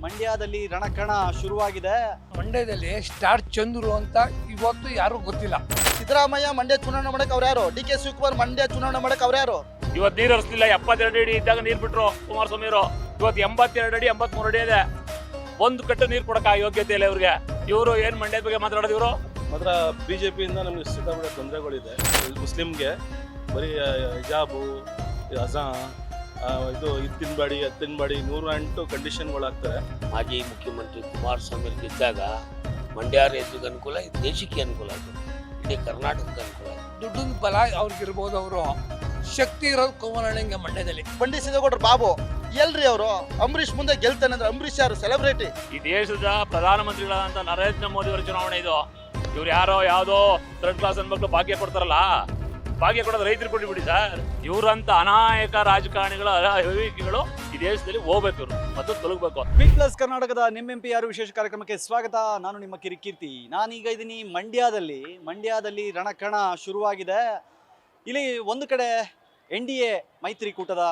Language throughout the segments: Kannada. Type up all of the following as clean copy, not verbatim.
ಮಂಡ್ಯದಲ್ಲಿ ರಣಕಣ ಶುರುವಾಗಿದೆ. ಮಂಡ್ಯದಲ್ಲಿ ಸ್ಟಾರ್ ಚಂದ್ರು ಅಂತ ಇವತ್ತು ಯಾರು ಗೊತ್ತಿಲ್ಲ. ಸಿದ್ದರಾಮಯ್ಯ ಮಂಡ್ಯ ಚುನಾವಣೆ ಮಾಡಕ್ಕೆ ಅವ್ರು ಯಾರು? ಡಿ ಕೆ ಶಿವಕುಮಾರ್ ಮಂಡ್ಯ ಚುನಾವಣೆ ಮಾಡಕ್ಕೆ ಅವ್ರು ಯಾರು? ಇವತ್ತು ನೀರು ಹರಿಸಲಿಲ್ಲ. 72 ಅಡಿ ಇದ್ದಾಗ ನೀರು ಬಿಟ್ರು ಕುಮಾರಸ್ವಾಮಿ ಅವರು. ಇವತ್ತು 82 ಅಡಿ 83 ಅಡಿ ಇದೆ. ಒಂದು ಕಟ್ಟು ನೀರು ಕೊಡಕ ಯೋಗ್ಯತೆ ಇಲ್ಲ ಇವ್ರಿಗೆ. ಇವರು ಏನ್ ಮಂಡ್ಯದ ಬಗ್ಗೆ ಮಾತಾಡೋದು? ಇವರು ಮಾತ್ರ ಬಿಜೆಪಿಯಿಂದ ನಮಗೆ ಸಿಕ್ಕಾಪಟ್ಟೆ ತೊಂದರೆಗಳಿದೆ. ಮುಸ್ಲಿಮ್ಗೆ ಬರೀ ಹಿಜಾಬು, ಅಜಾ, ಇದು ತಿನ್ಬೇಡಿ ಅದು ತಿನ್ಬೇಡಿ 108 ಕಂಡೀಷನ್ಗಳಾಗ್ತಾರೆ. ಮಾಜಿ ಮುಖ್ಯಮಂತ್ರಿ ಕುಮಾರಸ್ವಾಮಿ ಗೆದ್ದಾಗ ಮಂಡ್ಯ ರೈತರಿಗೆ ಅನುಕೂಲ, ದೇಶಕ್ಕೆ ಅನುಕೂಲ ಆಗುತ್ತೆ, ಇಡೀ ಕರ್ನಾಟಕಕ್ಕೆ ಅನುಕೂಲ ಆಗುತ್ತೆ. ದುಡ್ಡಿನ ಬಲ ಅವ್ರಿಗಿರ್ಬೋದು, ಅವರು ಶಕ್ತಿ ಇರೋದು ಕುಮಾರಣ್ಣಂಗೆ ಮಂಡ್ಯದಲ್ಲಿ. ಬಂಡಿ ಸಿದ್ದೇಗೌಡರು ಬಾಬು ಎಲ್ರಿ ಅವರು? ಅಂಬರೀಷ್ ಮುಂದೆ ಗೆಲ್ತಾನೆ ಅಂದ್ರೆ ಅಂಬರೀಷ್ ಯಾರು? ಸೆಲೆಬ್ರಿಟಿ. ಈ ದೇಶದ ಪ್ರಧಾನಮಂತ್ರಿಗಳಾದಂತ ನರೇಂದ್ರ ಮೋದಿ ಅವರ ಚುನಾವಣೆ ಇದು. ಇವ್ರು ಯಾರೋ ಯಾವ್ದೋ ಥರ್ಡ್ ಕ್ಲಾಸ್ ಅನ್ಬೇಕು ಭಾಗ್ಯ ಕೊಡ್ತಾರಲ್ಲ, ಭಾಗ್ಯ ಕೊಡೋದು ರೈತರು ಕೊಟ್ಟಿಬಿಡಿ ಸರ್. ಇವರಂತ ಅನಾಯಕ ರಾಜಕಾರಣಿಗಳು ಅವಿವೇಕಿಗಳು ಈ ದೇಶದಲ್ಲಿ ಹೋಗ್ಬೇಕು, ಇವರು ಮತ್ತು ತೊಲಗಬೇಕು. ಬಿಗ್ ಪ್ಲಸ್ ಕರ್ನಾಟಕದ ನಿಮ್ಮೆಂಪಿ ಯಾರು ವಿಶೇಷ ಕಾರ್ಯಕ್ರಮಕ್ಕೆ ಸ್ವಾಗತ. ನಾನು ನಿಮ್ಮ ಕಿರಿಕೀರ್ತಿ. ನಾನೀಗ ಇದ್ದೀನಿ ಮಂಡ್ಯದಲ್ಲಿ ರಣಕಣ ಶುರುವಾಗಿದೆ. ಇಲ್ಲಿ ಒಂದು ಕಡೆ NDA ಮೈತ್ರಿಕೂಟದ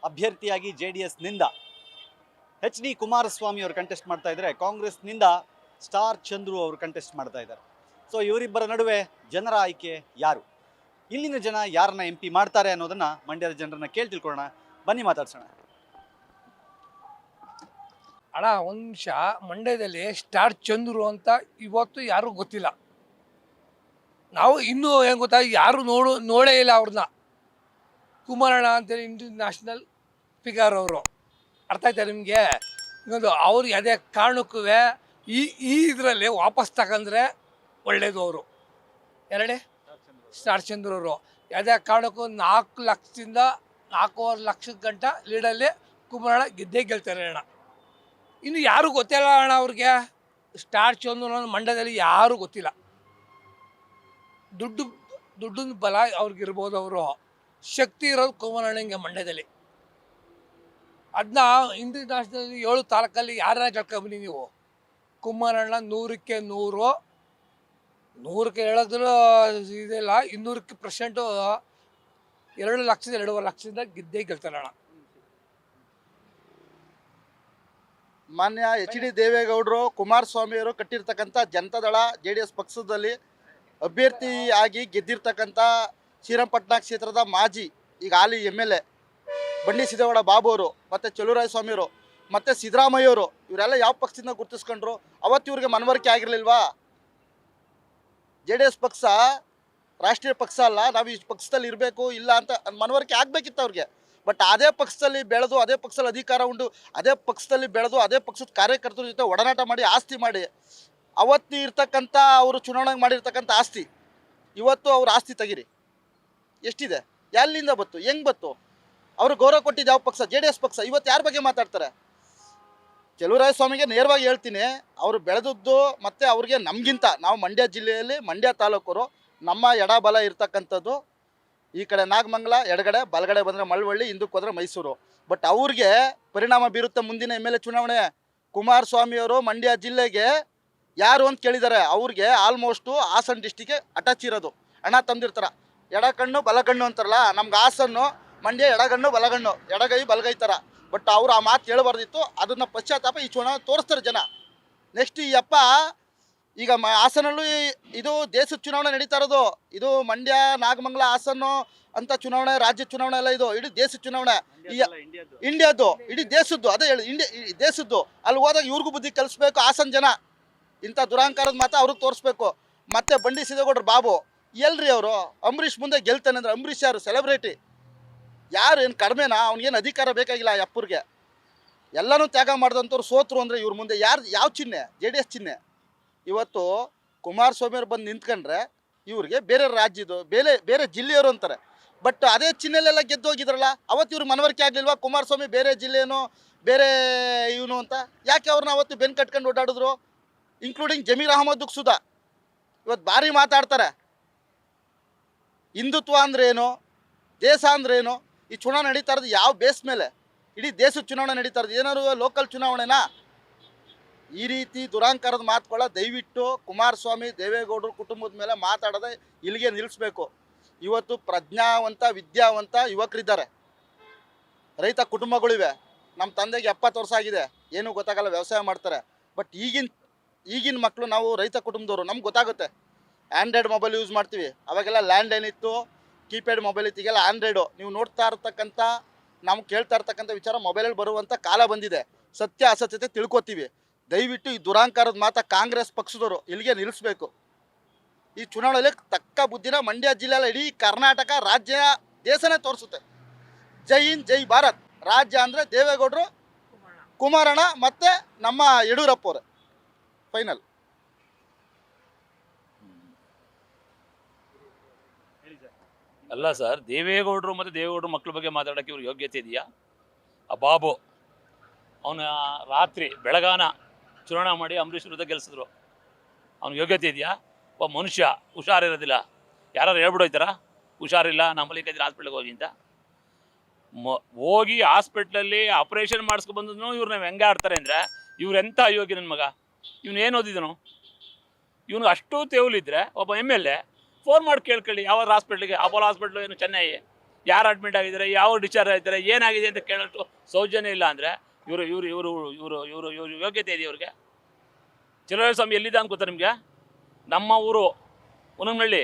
ಅಭ್ಯರ್ಥಿಯಾಗಿ JDSನಿಂದ HD ಕುಮಾರಸ್ವಾಮಿ ಅವರು ಕಂಟೆಸ್ಟ್ ಮಾಡ್ತಾ ಇದ್ದಾರೆ. ಕಾಂಗ್ರೆಸ್ನಿಂದ ಸ್ಟಾರ್ ಚಂದ್ರು ಅವರು ಕಂಟೆಸ್ಟ್ ಮಾಡ್ತಾ ಇದ್ದಾರೆ. ಸೊ ಇವರಿಬ್ಬರ ನಡುವೆ ಜನರ ಆಯ್ಕೆ ಯಾರು, ಇಲ್ಲಿನ ಜನ ಯಾರನ್ನ MP ಮಾಡ್ತಾರೆ ಅನ್ನೋದನ್ನ ಮಂಡ್ಯದ ಜನರನ್ನ ಕೇಳಿ ತಿಳ್ಕೊಳ್ಳೋಣ. ಬನ್ನಿ ಮಾತಾಡ್ಸೋಣ. ಅಣ್ಣ ಒಂದು ನಿಮಿಷ, ಮಂಡ್ಯದಲ್ಲಿ ಸ್ಟಾರ್ ಚಂದ್ರು ಅಂತ ಇವತ್ತು ಯಾರು ಗೊತ್ತಿಲ್ಲ. ನಾವು ಇನ್ನೂ ಏನು ಗೊತ್ತಾ, ಯಾರು ನೋಡೇ ಇಲ್ಲ ಅವ್ರನ್ನ. ಕುಮಾರಣ್ಣ ಅಂತೇಳಿ ಇಂಟರ್ನ್ಯಾಷನಲ್ ಫಿಗರ್ ಅವರು, ಅರ್ಥ ಆಯ್ತಾ ನಿಮಗೆ? ಇನ್ನೊಂದು ಅವ್ರು ಯಾವುದೇ ಕಾರಣಕ್ಕೂ ಈ ಇದರಲ್ಲಿ ವಾಪಸ್ ತಗೊಂಡ್ರೆ ಒಳ್ಳೇದು. ಅವರು ಎರಡೇ ಸ್ಟಾರ್ ಚಂದ್ರು ಅವರು ಯಾವುದೇ ಕಾರಣಕ್ಕೂ 4 ಲಕ್ಷದಿಂದ 4.5 ಲಕ್ಷದ ಗಂಟ ಲೀಡಲ್ಲಿ ಕುಮಾರಣ್ಣ ಗೆಲ್ತಾರೆ ಅಣ್ಣ. ಇನ್ನು ಯಾರು ಗೊತ್ತಿಲ್ಲ ಅಣ್ಣ ಅವ್ರಿಗೆ. ಸ್ಟಾರ್ ಚಂದ್ರು ಮಂಡ್ಯದಲ್ಲಿ ಯಾರೂ ಗೊತ್ತಿಲ್ಲ. ದುಡ್ಡಿನ ಬಲ ಅವ್ರಿಗಿರ್ಬೋದು, ಅವರು ಶಕ್ತಿ ಇರೋದು ಕುಮಾರಣ್ಣಂಗೆ ಮಂಡ್ಯದಲ್ಲಿ. ಅದನ್ನ ಇಂಟರ್ನ್ಯಾಷನಲ್ 7 ತಾಲೂಕಲ್ಲಿ ಯಾರನ್ನ ಕೇಳ್ಕೊಂಬನ್ನಿ ನೀವು. ಕುಮಾರಣ್ಣ 100ಕ್ಕೆ 100ಕ್ಕೆ ಹೇಳೋದ್ರ ಇದೆಲ್ಲ, 200% 2 ಲಕ್ಷದ 2.5 ಲಕ್ಷದಿಂದ ಗೆಲ್ತಾರಣ್ಣ. ಮಾನ್ಯ HD ದೇವೇಗೌಡರು ಕುಮಾರಸ್ವಾಮಿ ಅವರು ಕಟ್ಟಿರ್ತಕ್ಕಂಥ ಜನತಾದಳ JDS ಪಕ್ಷದಲ್ಲಿ ಅಭ್ಯರ್ಥಿಯಾಗಿ ಗೆದ್ದಿರ್ತಕ್ಕಂಥ ಶ್ರೀರಂಗಪಟ್ಟಣ ಕ್ಷೇತ್ರದ ಮಾಜಿ ಈಗ ಹಾಲಿ MLA ಬಂಡಿ ಸಿದ್ದೇಗೌಡ ಬಾಬು ಅವರು, ಮತ್ತು ಚಲುವರಾಯಸ್ವಾಮಿ ಅವರು, ಮತ್ತು ಸಿದ್ದರಾಮಯ್ಯ ಅವರು, ಇವರೆಲ್ಲ ಯಾವ ಪಕ್ಷದಿಂದ ಗುರುತಿಸ್ಕೊಂಡ್ರು? ಅವತ್ತು ಇವ್ರಿಗೆ ಮನವರಿಕೆ ಆಗಿರಲಿಲ್ವಾ? JDS ಪಕ್ಷ ರಾಷ್ಟ್ರೀಯ ಪಕ್ಷ ಅಲ್ಲ, ನಾವು ಈ ಪಕ್ಷದಲ್ಲಿ ಇರಬೇಕು ಇಲ್ಲ ಅಂತ ಮನವರಿಕೆ ಆಗಬೇಕಿತ್ತು ಅವ್ರಿಗೆ. ಬಟ್ ಅದೇ ಪಕ್ಷದಲ್ಲಿ ಬೆಳೆದು, ಅದೇ ಪಕ್ಷದಲ್ಲಿ ಅಧಿಕಾರ ಉಂಡು, ಅದೇ ಪಕ್ಷದಲ್ಲಿ ಬೆಳೆದು, ಅದೇ ಪಕ್ಷದ ಕಾರ್ಯಕರ್ತರ ಜೊತೆ ಒಡನಾಟ ಮಾಡಿ ಆಸ್ತಿ ಮಾಡಿ ಅವತ್ತು ಇರ್ತಕ್ಕಂಥ ಅವರು ಚುನಾವಣೆ ಮಾಡಿರ್ತಕ್ಕಂಥ ಆಸ್ತಿ ಇವತ್ತು ಅವ್ರ ಆಸ್ತಿ ತೆಗಿರಿ ಎಷ್ಟಿದೆ? ಎಲ್ಲಿಂದ ಬತ್ತು? ಹೆಂಗೆ ಬತ್ತು? ಅವರು ಗೌರವ ಕೊಟ್ಟಿದ್ದು ಯಾವ ಪಕ್ಷ? JDS ಪಕ್ಷ. ಇವತ್ತು ಯಾರ ಬಗ್ಗೆ ಮಾತಾಡ್ತಾರೆ? ಚಲುವರಾಯಸ್ವಾಮಿಗೆ ನೇರವಾಗಿ ಹೇಳ್ತೀನಿ, ಅವರು ಬೆಳೆದದ್ದು ಮತ್ತು ಅವ್ರಿಗೆ ನಮಗಿಂತ, ನಾವು ಮಂಡ್ಯ ಜಿಲ್ಲೆಯಲ್ಲಿ ಮಂಡ್ಯ ತಾಲೂಕರು, ನಮ್ಮ ಎಡಬಲ ಇರ್ತಕ್ಕಂಥದ್ದು ಈ ಕಡೆ ನಾಗಮಂಗಲ, ಎಡಗಡೆ ಬಲಗಡೆ ಬಂದರೆ ಮಳವಳ್ಳಿ, ಹಿಂದಕ್ಕೆ ಹೋದರೆ ಮೈಸೂರು. ಬಟ್ ಅವ್ರಿಗೆ ಪರಿಣಾಮ ಬೀರುತ್ತೆ ಮುಂದಿನ MLA ಚುನಾವಣೆ. ಕುಮಾರಸ್ವಾಮಿಯವರು ಮಂಡ್ಯ ಜಿಲ್ಲೆಗೆ ಯಾರು ಅಂತ ಕೇಳಿದ್ದಾರೆ. ಅವ್ರಿಗೆ ಆಲ್ಮೋಸ್ಟು ಹಾಸನ ಡಿಸ್ಟಿಕ್ಗೆ ಅಟ್ಯಾಚ್ ಇರೋದು. ಹಣ ತಂದಿರ್ತಾರೆ. ಎಡಗಣ್ಣು ಬಲಗಣ್ಣು ಅಂತಾರಲ್ಲ, ನಮ್ಗೆ ಹಾಸನ್ನು ಮಂಡ್ಯ ಎಡಗಣ್ಣು ಬಲಗಣ್ಣು, ಎಡಗೈ ಬಲಗೈ ಥರ. ಬಟ್ ಅವರು ಆ ಮಾತು ಹೇಳ್ಬಾರ್ದಿತ್ತು. ಅದನ್ನು ಪಶ್ಚಾತ್ತಾಪ ಈ ಚುನಾವಣೆ ತೋರಿಸ್ತಾರೆ ಜನ. ನೆಕ್ಸ್ಟ್ ಈ ಅಪ್ಪ ಈಗ ಹಾಸನಲ್ಲೂ ಇದು ದೇಶದ ಚುನಾವಣೆ ನಡೀತಾ ಇರೋದು. ಇದು ಮಂಡ್ಯ, ನಾಗಮಂಗಲ, ಹಾಸನ್ನು ಅಂತ ಚುನಾವಣೆ, ರಾಜ್ಯ ಚುನಾವಣೆ ಎಲ್ಲ ಇದು. ಇಡೀ ದೇಶದ ಚುನಾವಣೆ, ಇಂಡಿಯಾದ್ದು, ಇಡೀ ದೇಶದ್ದು. ಅದೇ ಹೇಳಿ, ದೇಶದ್ದು. ಅಲ್ಲಿ ಹೋದಾಗ ಇವ್ರಿಗೂ ಬುದ್ಧಿ ಕಲಿಸ್ಬೇಕು ಹಾಸನ ಜನ. ಇಂಥ ದುರಾಂಕಾರದ ಮಾತು ಅವ್ರಿಗೆ ತೋರಿಸ್ಬೇಕು. ಮತ್ತು ಬಂಡಿ ಸಿದ್ದೇಗೌಡರು ಬಾಬು ಎಲ್ರಿ ಅವರು? ಅಂಬರೀಷ್ ಮುಂದೆ ಗೆಲ್ತಾನೆ ಅಂದ್ರೆ ಅಂಬರೀಷ್ ಯಾರು? ಸೆಲೆಬ್ರಿಟಿ. ಯಾರು? ಏನು ಕಡಿಮೆನಾ? ಅವ್ನಿಗೇನು ಅಧಿಕಾರ ಬೇಕಾಗಿಲ್ಲ ಆ ಅಪ್ಪರಿಗೆ. ಎಲ್ಲನೂ ತ್ಯಾಗ ಮಾಡಿದಂಥವ್ರು ಸೋತರು ಅಂದರೆ ಇವ್ರ ಮುಂದೆ ಯಾವ ಚಿಹ್ನೆ? JDS ಚಿಹ್ನೆ. ಇವತ್ತು ಕುಮಾರಸ್ವಾಮಿಯವ್ರು ಬಂದು ನಿಂತ್ಕೊಂಡ್ರೆ ಇವ್ರಿಗೆ ಬೇರೆ ರಾಜ್ಯದ್ದು, ಬೇರೆ ಜಿಲ್ಲೆಯವರು ಅಂತಾರೆ. ಬಟ್ ಅದೇ ಚಿಹ್ನೆಲೆಲ್ಲ ಗೆದ್ದು ಹೋಗಿದ್ರಲ್ಲ, ಅವತ್ತು ಇವ್ರಿಗೆ ಮನವರಿಕೆ ಆಗಲಿಲ್ವಾ? ಕುಮಾರಸ್ವಾಮಿ ಬೇರೆ ಜಿಲ್ಲೆನೋ ಬೇರೆ ಇವನು ಅಂತ. ಯಾಕೆ ಅವ್ರನ್ನ ಅವತ್ತು ಬೆನ್ನು ಕಟ್ಕೊಂಡು ಓಡಾಡಿದ್ರು? ಇನ್ಕ್ಲೂಡಿಂಗ್ ಜಮೀರ್ ಅಹಮದ್ ಸುಧಾ ಇವತ್ತು ಭಾರಿ ಮಾತಾಡ್ತಾರೆ. ಹಿಂದುತ್ವ ಅಂದ್ರೇನು, ದೇಶ ಅಂದ್ರೇನು? ಈ ಚುನಾವಣೆ ನಡೀತಾ ಇರೋದು ಯಾವ ಬೇಸ್ ಮೇಲೆ? ಇಡೀ ದೇಶದ ಚುನಾವಣೆ ನಡೀತಾ ಇರೋದು. ಏನಾದ್ರು ಲೋಕಲ್ ಚುನಾವಣೆನಾ? ಈ ರೀತಿ ದುರಾಂಕಾರದ ಮಾತುಗಳ ದಯವಿಟ್ಟು ಕುಮಾರಸ್ವಾಮಿ ದೇವೇಗೌಡರು ಕುಟುಂಬದ ಮೇಲೆ ಮಾತಾಡೋದೇ ಇಲ್ಲಿಗೆ ನಿಲ್ಲಿಸಬೇಕು. ಇವತ್ತು ಪ್ರಜ್ಞಾವಂತ ವಿದ್ಯಾವಂತ ಯುವಕರಿದ್ದಾರೆ, ರೈತ ಕುಟುಂಬಗಳಿವೆ. ನಮ್ಮ ತಂದೆಗೆ 70 ವರ್ಷ ಆಗಿದೆ, ಏನೂ ಗೊತ್ತಾಗಲ್ಲ, ವ್ಯವಸಾಯ ಮಾಡ್ತಾರೆ. ಬಟ್ ಈಗಿನ ಮಕ್ಕಳು, ನಾವು ರೈತ ಕುಟುಂಬದವರು, ನಮ್ಗೆ ಗೊತ್ತಾಗುತ್ತೆ. ಆ್ಯಂಡ್ರಾಯ್ಡ್ ಮೊಬೈಲ್ ಯೂಸ್ ಮಾಡ್ತೀವಿ, ಅವಾಗೆಲ್ಲ ಲ್ಯಾಂಡ್ಲೈನ್ ಇತ್ತು, ಕೀಪ್ಯಾಡ್ ಮೊಬೈಲ್ ಇತ್ತು, ಈಗೆಲ್ಲ ಆಂಡ್ರಾಯ್ಡು. ನೀವು ನೋಡ್ತಾ ಇರ್ತಕ್ಕಂಥ, ನಾವು ಕೇಳ್ತಾ ಇರ್ತಕ್ಕಂಥ ವಿಚಾರ ಮೊಬೈಲಲ್ಲಿ ಬರುವಂಥ ಕಾಲ ಬಂದಿದೆ. ಸತ್ಯ ಅಸತ್ಯತೆ ತಿಳ್ಕೊತೀವಿ. ದಯವಿಟ್ಟು ಈ ದುರಾಂಕಾರದ ಮಾತಾ ಕಾಂಗ್ರೆಸ್ ಪಕ್ಷದವರು ಇಲ್ಲಿಗೆ ನಿಲ್ಲಿಸಬೇಕು. ಈ ಚುನಾವಣೆಯಲ್ಲಿ ತಕ್ಕ ಬುದ್ಧಿನ ಮಂಡ್ಯ ಜಿಲ್ಲೆಯಲ್ಲಿ ಇಡೀ ಕರ್ನಾಟಕ ರಾಜ್ಯ ದೇಶನೇ ತೋರಿಸುತ್ತೆ. ಜೈ ಹಿಂದ್ ಜೈ ಭಾರತ್. ರಾಜ್ಯ ಅಂದರೆ ದೇವೇಗೌಡರು, ಕುಮಾರಣ್ಣ ಮತ್ತು ನಮ್ಮ ಯಡಿಯೂರಪ್ಪ ಅವರೇ ಫೈನಲ್. ಅಲ್ಲ ಸರ್, ದೇವೇಗೌಡರು ಮತ್ತು ದೇವೇಗೌಡರು ಮಕ್ಕಳ ಬಗ್ಗೆ ಮಾತಾಡೋಕ್ಕೆ ಇವ್ರ ಯೋಗ್ಯತೆ ಇದೆಯಾ? ಆ ಬಾಬು ಅವನ ರಾತ್ರಿ ಬೆಳಗಾನ ಚುನಾವಣೆ ಮಾಡಿ ಅಂಬರೀಷ್ ವಿರುದ್ಧ ಗೆಲ್ಲಿಸಿದ್ರು. ಅವ್ನ ಯೋಗ್ಯತೆ ಇದೆಯಾ? ಒಬ್ಬ ಮನುಷ್ಯ ಹುಷಾರಿರೋದಿಲ್ಲ, ಯಾರು ಹೇಳ್ಬಿಡೋಯ್ತಾರ ಹುಷಾರಿಲ್ಲ, ನಮ್ಮಲ್ಲಿ ಕೈದ್ರೆ ಹಾಸ್ಪಿಟ್ಲಿಗೆ ಹೋಗಿ ಅಂತ. ಹೋಗಿ ಹಾಸ್ಪಿಟ್ಲಲ್ಲಿ ಆಪ್ರೇಷನ್ ಮಾಡಿಸ್ಕೊಬಂದ್ರು ಇವ್ರನ್ನ ಹೆಂಗೆ ಆಡ್ತಾರೆ ಅಂದರೆ, ಇವ್ರು ಎಂಥ ಅಯೋಗ್ಯ ನನ್ನ ಮಗ. ಇವ್ನು ಏನು ಓದಿದನು? ಇವನು ಅಷ್ಟು ತೇವಲಿದ್ರೆ ಒಬ್ಬ MLA ಫೋನ್ ಮಾಡಿ ಕೇಳ್ಕೊಳ್ಳಿ, ಯಾವ ಹಾಸ್ಪಿಟ್ಲಿಗೆ, ಅಪೋಲೋ ಹಾಸ್ಪಿಟ್ಲು ಏನು ಚೆನ್ನೈ, ಯಾರು ಅಡ್ಮಿಟ್ ಆಗಿದ್ದಾರೆ, ಯಾವ ಡಿಸ್ಚಾರ್ಜ್ ಆಗಿದ್ದಾರೆ, ಏನಾಗಿದೆ ಅಂತ ಕೇಳೋಷ್ಟು ಸೌಜನ್ಯ ಇಲ್ಲ ಅಂದರೆ ಇವರು ಇವರು ಇವರು ಇವರು ಇವರು ಇವರು ಯೋಗ್ಯತೆ ಇದೆ ಇವ್ರಿಗೆ? ಚಿರರಾಯ ಸ್ವಾಮಿ ಎಲ್ಲಿದ್ದ ಅಂತ ಗೊತ್ತಾ ನಿಮಗೆ? ನಮ್ಮ ಊರು ಉನಂಗನಹಳ್ಳಿ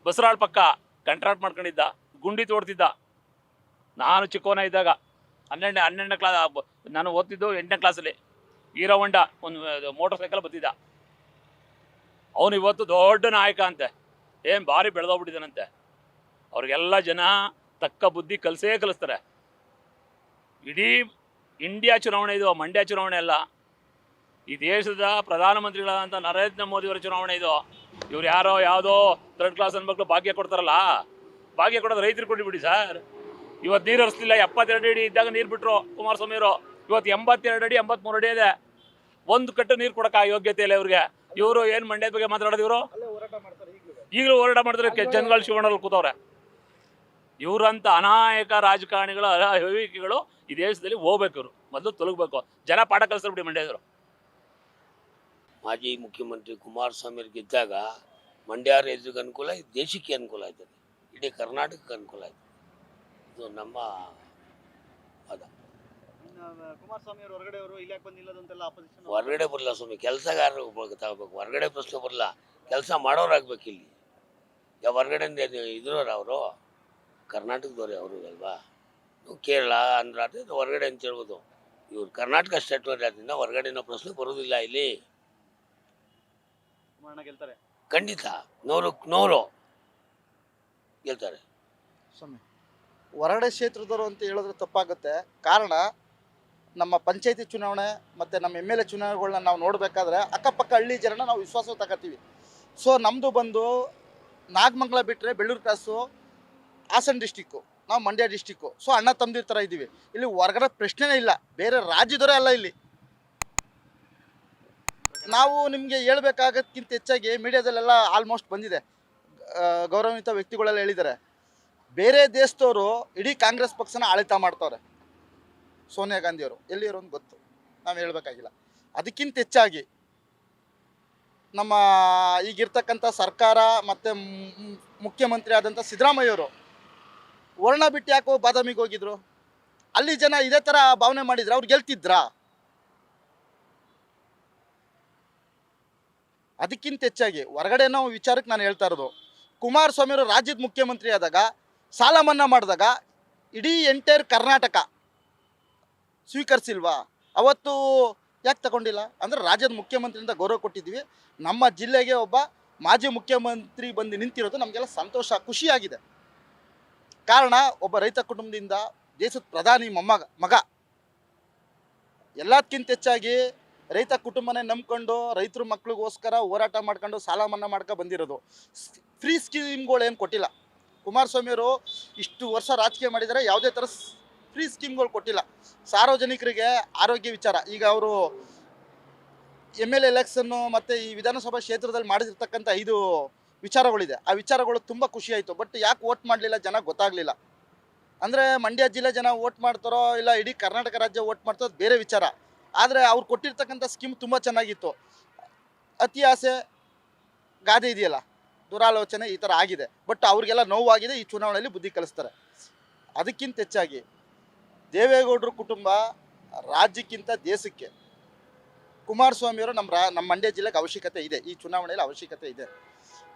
ಬಸರಾಳ್ ಪಕ್ಕ ಕಾಂಟ್ರಾಕ್ಟ್ ಮಾಡ್ಕೊಂಡಿದ್ದ, ಗುಂಡಿ ತೋಡ್ತಿದ್ದ. ನಾನು ಚಿಕ್ಕವನ ಇದ್ದಾಗ 12ನೇ ಕ್ಲಾಸ್, ನಾನು ಓದ್ತಿದ್ದು 8ನೇ ಕ್ಲಾಸಲ್ಲಿ. ಹೀರೋ ಹೊಂಡ ಒಂದು ಮೋಟರ್ ಸೈಕಲ್ ಬರ್ತಿದ್ದ. ಅವನು ಇವತ್ತು ದೊಡ್ಡ ನಾಯಕ ಅಂತೆ, ಏನು ಭಾರಿ ಬೆಳೆದೋಗ್ಬಿಟ್ಟಿದ್ದಾನಂತೆ. ಅವ್ರಿಗೆಲ್ಲ ಜನ ತಕ್ಕ ಬುದ್ಧಿ ಕಲಿಸ್ತಾರೆ. ಇಡೀ ಇಂಡಿಯಾ ಚುನಾವಣೆ ಇದು, ಮಂಡ್ಯ ಚುನಾವಣೆ ಅಲ್ಲ. ಈ ದೇಶದ ಪ್ರಧಾನಮಂತ್ರಿಗಳಾದಂಥ ನರೇಂದ್ರ ಮೋದಿಯವರ ಚುನಾವಣೆ ಇದು. ಇವ್ರು ಯಾರೋ ಯಾವುದೋ 3rd ಕ್ಲಾಸ್ ಮಕ್ಕಳು ಭಾಗ್ಯ ಕೊಡ್ತಾರಲ್ಲ, ಭಾಗ್ಯ ಕೊಡೋದು ರೈತರು ಕೊಟ್ಟಿಬಿಡಿ ಸರ್. ಇವತ್ತು ನೀರು ಹರಿಸ್ತಿಲ್ಲ, 72 ಅಡಿ ಇದ್ದಾಗ ನೀರು ಬಿಟ್ಟರು ಕುಮಾರಸ್ವಾಮಿ ಅವರು. ಇವತ್ತು 82 ಅಡಿ 83 ಅಡಿ ಇದೆ. ಒಂದು ಕಟ್ಟು ನೀರು ಕೊಡೋಕೆ ಯೋಗ್ಯತೆ ಇಲ್ಲ ಇವ್ರಿಗೆ. ಇವರು ಏನು ಮಂಡ್ಯದ ಬಗ್ಗೆ ಮಾತಾಡೋದು? ಇವರು ಈಗಲೂ ಹೋರಾಟ ಮಾಡ್ತಾರೆ, ಜನಗಳು ಶಿವಣ್ಣಲ್ಲಿ ಕೂತವ್ರೆ. ಇವರಂಥ ಅನಾಯಕ ರಾಜಕಾರಣಿಗಳು, ಅವಿವೇಕಿಗಳು ಈ ದೇಶದಲ್ಲಿ ಹೋಗ್ಬೇಕು. ಇವರು ಮೊದಲು ತೊಲಗಬೇಕು. ಜನ ಪಾಠ ಕಲಿಸ್ಬಿಡಿ ಮಂಡ್ಯದವರು. ಮಾಜಿ ಮುಖ್ಯಮಂತ್ರಿ ಕುಮಾರಸ್ವಾಮಿ ಗೆದ್ದಾಗ ಮಂಡ್ಯ ರೈತರಿಗೆ ಅನುಕೂಲ, ದೇಶಕ್ಕೆ ಅನುಕೂಲ ಆಯ್ತದೆ, ಇಡೀ ಕರ್ನಾಟಕಕ್ಕೆ ಅನುಕೂಲ ಆಯ್ತದೆ. ಇದು ನಮ್ಮ ವಾದ. ಕುಮಾರಸ್ವಾಮಿ ಅವರು ಹೊರಗಡೆ ಅವರು ಇಲ್ಲಿ ಯಾಕೆ ಬಂದಿಲ್ಲ ಅಂತೆಲ್ಲ ಆಪೋಸಿಷನ್. ಹೊರಗಡೆ ಬರಲ್ಲ ಸ್ವಾಮಿ, ಕೆಲಸಗಾರರು ತಗೋಬೇಕು. ಹೊರಗಡೆ ಪ್ರಶ್ನೆ ಬರಲ್ಲ, ಕೆಲಸ ಮಾಡೋರಾಗಬೇಕು. ಇಲ್ಲಿ ಯಾವ ಹೊರಗಡೆಯಿಂದ ಇದ್ರವ್ರು ಅವರು ಕರ್ನಾಟಕದವ್ರೆ ಅವರು ಅಲ್ವಾ? ಕೇರಳ, ಆಂಧ್ರ ಹೊರಗಡೆ ಅಂತ ಹೇಳ್ಬೋದು. ಇವ್ರು ಕರ್ನಾಟಕ ಸ್ಟೇಟ್ ಆದ್ದರಿಂದ ಹೊರಗಡೆನೋ ಪ್ರಶ್ನೆ ಬರೋದಿಲ್ಲ ಇಲ್ಲಿ. ಗೆಲ್ತಾರೆ ಖಂಡಿತ 100% ಗೆಲ್ತಾರೆ. ಸ್ವಾಮಿ, ಹೊರಗಡೆ ಕ್ಷೇತ್ರದವರು ಅಂತ ಹೇಳಿದ್ರೆ ತಪ್ಪಾಗುತ್ತೆ. ಕಾರಣ, ನಮ್ಮ ಪಂಚಾಯತಿ ಚುನಾವಣೆ ಮತ್ತು ನಮ್ಮ MLA ಚುನಾವಣೆಗಳನ್ನ ನಾವು ನೋಡಬೇಕಾದ್ರೆ ಅಕ್ಕಪಕ್ಕ ಹಳ್ಳಿ ಜನನ ನಾವು ವಿಶ್ವಾಸ ತಗೋತೀವಿ. ಸೊ ನಮ್ಮದು ಬಂದು ನಾಗಮಂಗಲ ಬಿಟ್ಟರೆ ಬೆಳ್ಳೂರು ಕ್ರಾಸು ಹಾಸನ ಡಿಸ್ಟಿಕ್ಕು, ನಾವು ಮಂಡ್ಯ ಡಿಸ್ಟಿಕ್ಕು. ಸೊ ಅಣ್ಣ ತಮ್ಮದಿರ ಥರ ಇದ್ದೀವಿ. ಇಲ್ಲಿ ಹೊರಗಡೆ ಪ್ರಶ್ನೆನೇ ಇಲ್ಲ, ಬೇರೆ ರಾಜ್ಯದವರೇ ಅಲ್ಲ. ಇಲ್ಲಿ ನಾವು ನಿಮಗೆ ಹೇಳ್ಬೇಕಾಗೋದಕ್ಕಿಂತ ಹೆಚ್ಚಾಗಿ ಮೀಡಿಯಾದಲ್ಲೆಲ್ಲ ಆಲ್ಮೋಸ್ಟ್ ಬಂದಿದೆ, ಗೌರವಾನ್ವಿತ ವ್ಯಕ್ತಿಗಳೆಲ್ಲ ಹೇಳಿದ್ದಾರೆ. ಬೇರೆ ದೇಶದವರು ಇಡೀ ಕಾಂಗ್ರೆಸ್ ಪಕ್ಷನ ಆಡಳಿತ ಮಾಡ್ತವ್ರೆ. ಸೋನಿಯಾ ಗಾಂಧಿಯವರು ಎಲ್ಲಿರೋ ಅಂತ ಗೊತ್ತು, ನಾವು ಹೇಳಬೇಕಾಗಿಲ್ಲ. ಅದಕ್ಕಿಂತ ಹೆಚ್ಚಾಗಿ ನಮ್ಮ ಈಗಿರ್ತಕ್ಕಂಥ ಸರ್ಕಾರ ಮತ್ತು ಮುಖ್ಯಮಂತ್ರಿ ಆದಂಥ ಸಿದ್ದರಾಮಯ್ಯವರು ವರ್ಣ ಬಿಟ್ಟು ಯಾಕೋ ಬಾದಾಮಿಗೆ ಹೋಗಿದ್ರು? ಅಲ್ಲಿ ಜನ ಇದೇ ಥರ ಭಾವನೆ ಮಾಡಿದ್ರೆ ಅವ್ರು ಗೆಲ್ತಿದ್ರಾ? ಅದಕ್ಕಿಂತ ಹೆಚ್ಚಾಗಿ ಹೊರಗಡೆ ನಾವು ವಿಚಾರಕ್ಕೆ ನಾನು ಹೇಳ್ತಾ ಇರೋದು, ಕುಮಾರಸ್ವಾಮಿಯವರು ರಾಜ್ಯದ ಮುಖ್ಯಮಂತ್ರಿ ಆದಾಗ ಸಾಲ ಮನ್ನಾ ಮಾಡಿದಾಗ ಇಡೀ ಎಂಟೈರ್ ಕರ್ನಾಟಕ ಸ್ವೀಕರಿಸಿಲ್ವಾ? ಅವತ್ತು ಯಾಕೆ ತಗೊಂಡಿಲ್ಲ ಅಂದರೆ ರಾಜ್ಯದ ಮುಖ್ಯಮಂತ್ರಿಯಿಂದ ಗೌರವ ಕೊಟ್ಟಿದ್ವಿ. ನಮ್ಮ ಜಿಲ್ಲೆಗೆ ಒಬ್ಬ ಮಾಜಿ ಮುಖ್ಯಮಂತ್ರಿ ಬಂದು ನಿಂತಿರೋದು ನಮಗೆಲ್ಲ ಸಂತೋಷ, ಖುಷಿಯಾಗಿದೆ. ಕಾರಣ, ಒಬ್ಬ ರೈತ ಕುಟುಂಬದಿಂದ ದೇಶದ ಪ್ರಧಾನಿ ಮಗ. ಎಲ್ಲದಕ್ಕಿಂತ ಹೆಚ್ಚಾಗಿ ರೈತ ಕುಟುಂಬನೇ ನಂಬ್ಕೊಂಡು ರೈತರ ಮಕ್ಳಿಗೋಸ್ಕರ ಹೋರಾಟ ಮಾಡ್ಕೊಂಡು ಸಾಲ ಮನ್ನಾ ಮಾಡ್ಕೊಂಡು ಬಂದಿರೋದು. ಫ್ರೀ ಸ್ಕೀಮ್ಗಳು ಏನು ಕೊಟ್ಟಿಲ್ಲ. ಕುಮಾರಸ್ವಾಮಿಯವರು ಇಷ್ಟು ವರ್ಷ ರಾಜಕೀಯ ಮಾಡಿದರೆ ಯಾವುದೇ ಥರ ಫ್ರೀ ಸ್ಕೀಮ್ಗಳು ಕೊಟ್ಟಿಲ್ಲ. ಸಾರ್ವಜನಿಕರಿಗೆ ಆರೋಗ್ಯ ವಿಚಾರ, ಈಗ ಅವರು MLA ಎಲೆಕ್ಷನ್ನು ಮತ್ತು ಈ ವಿಧಾನಸಭಾ ಕ್ಷೇತ್ರದಲ್ಲಿ ಮಾಡಿರ್ತಕ್ಕಂಥ 5 ವಿಚಾರಗಳಿದೆ. ಆ ವಿಚಾರಗಳು ತುಂಬ ಖುಷಿಯಾಯಿತು. ಬಟ್ ಯಾಕೆ ವೋಟ್ ಮಾಡಲಿಲ್ಲ ಜನ ಗೊತ್ತಾಗಲಿಲ್ಲ. ಅಂದರೆ ಮಂಡ್ಯ ಜಿಲ್ಲೆ ಜನ ವೋಟ್ ಮಾಡ್ತಾರೋ ಇಲ್ಲ ಇಡೀ ಕರ್ನಾಟಕ ರಾಜ್ಯ ವೋಟ್ ಮಾಡ್ತಾರೋ ಅದು ಬೇರೆ ವಿಚಾರ. ಆದರೆ ಅವ್ರು ಕೊಟ್ಟಿರ್ತಕ್ಕಂಥ ಸ್ಕೀಮ್ ತುಂಬ ಚೆನ್ನಾಗಿತ್ತು. ಅತಿ ಆಸೆ ಗಾದೆ ಇದೆಯಲ್ಲ, ದುರಾಲೋಚನೆ ಈ ಥರ ಆಗಿದೆ. ಬಟ್ ಅವ್ರಿಗೆಲ್ಲ ನೋವಾಗಿದೆ. ಈ ಚುನಾವಣೆಯಲ್ಲಿ ಬುದ್ಧಿ ಕಲಿಸ್ತಾರೆ. ಅದಕ್ಕಿಂತ ಹೆಚ್ಚಾಗಿ ದೇವೇಗೌಡರ ಕುಟುಂಬ ರಾಜ್ಯಕ್ಕಿಂತ ದೇಶಕ್ಕೆ ಕುಮಾರಸ್ವಾಮಿಯವರು ನಮ್ಮ ಮಂಡ್ಯ ಜಿಲ್ಲೆಗೆ ಅವಶ್ಯಕತೆ ಇದೆ. ಈ ಚುನಾವಣೆಯಲ್ಲಿ ಅವಶ್ಯಕತೆ ಇದೆ.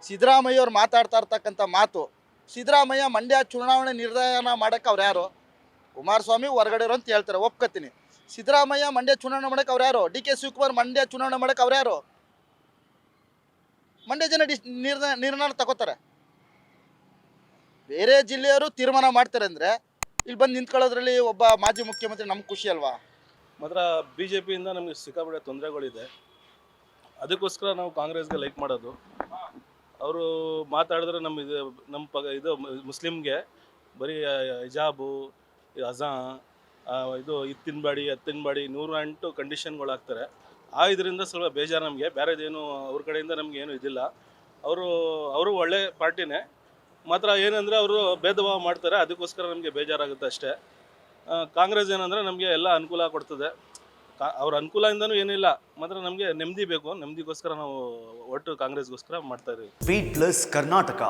ಸಿದ್ದರಾಮಯ್ಯ ಅವ್ರು ಮಾತಾಡ್ತಾ ಇರ್ತಕ್ಕಂಥ ಮಾತು, ಸಿದ್ದರಾಮಯ್ಯ ಮಂಡ್ಯ ಚುನಾವಣೆ ನಿರ್ಣಯ ಮಾಡೋಕ್ಕೆ ಅವ್ರು ಯಾರು? ಕುಮಾರಸ್ವಾಮಿ ಹೊರಗಡೆ ಇರೋ ಅಂತ ಹೇಳ್ತಾರೆ, ಒಪ್ಕೊತೀನಿ. ಸಿದ್ದರಾಮಯ್ಯ ಮಂಡ್ಯ ಚುನಾವಣೆ ಮಾಡೋಕ್ಕೆ ಅವ್ರು ಯಾರು? ಡಿ ಕೆ ಶಿವಕುಮಾರ್ ಮಂಡ್ಯ ಚುನಾವಣೆ ಮಾಡೋಕ್ಕೆ ಅವ್ರು ಯಾರು? ಮಂಡ್ಯ ಜನ ನಿರ್ಣಯ ತಗೋತಾರೆ. ಬೇರೆ ಜಿಲ್ಲೆಯವರು ತೀರ್ಮಾನ ಮಾಡ್ತಾರೆ ಅಂದರೆ ಇಲ್ಲಿ ಬಂದು ನಿಂತ್ಕೊಳ್ಳೋದ್ರಲ್ಲಿ ಒಬ್ಬ ಮಾಜಿ ಮುಖ್ಯಮಂತ್ರಿ ನಮ್ಗೆ ಖುಷಿ ಅಲ್ವಾ? ಮಾತ್ರ ಬಿ ಜೆ ಪಿಯಿಂದ ನಮಗೆ ಸಿಕ್ಕಾಪಟ್ಟೆ ತೊಂದರೆಗಳಿದೆ. ಅದಕ್ಕೋಸ್ಕರ ನಾವು ಕಾಂಗ್ರೆಸ್ಗೆ ಲೈಕ್ ಮಾಡೋದು. ಅವರು ಮಾತಾಡಿದ್ರೆ ಇದು ಮುಸ್ಲಿಮ್ಗೆ ಬರೀ ಹಿಜಾಬು, ಅಜಾ, ಇದು ಇದು ತಿನ್ಬೇಡಿ ಅದು ತಿನ್ಬೇಡಿ 108 ಕಂಡೀಷನ್ಗಳು ಹಾಕ್ತಾರೆ. ಇದರಿಂದ ಸ್ವಲ್ಪ ಬೇಜಾರು ನಮಗೆ. ಬೇರೆದೇನು ಅವ್ರ ಕಡೆಯಿಂದ ನಮ್ಗೆ ಏನು ಇದಿಲ್ಲ. ಅವರು ಒಳ್ಳೆ ಪಾರ್ಟಿನೇ. ಮಾತ್ರ ಏನಂದರೆ ಅವರು ಭೇದ ಭಾವ ಮಾಡ್ತಾರೆ, ಅದಕ್ಕೋಸ್ಕರ ನಮಗೆ ಬೇಜಾರಾಗುತ್ತೆ ಅಷ್ಟೇ. ಕಾಂಗ್ರೆಸ್ ಏನಂದರೆ ನಮಗೆ ಎಲ್ಲ ಅನುಕೂಲ ಕೊಡ್ತದೆ. ಅವ್ರ ಅನುಕೂಲದಿಂದನೂ ಏನಿಲ್ಲ, ಮಾತ್ರ ನಮಗೆ ನೆಮ್ಮದಿ ಬೇಕು. ನೆಮ್ಮದಿಗೋಸ್ಕರ ನಾವು ಒಟ್ಟು ಕಾಂಗ್ರೆಸ್ಗೋಸ್ಕರ ಮಾಡ್ತಾ ಇದ್ದೀವಿ. Speed plus Karnataka.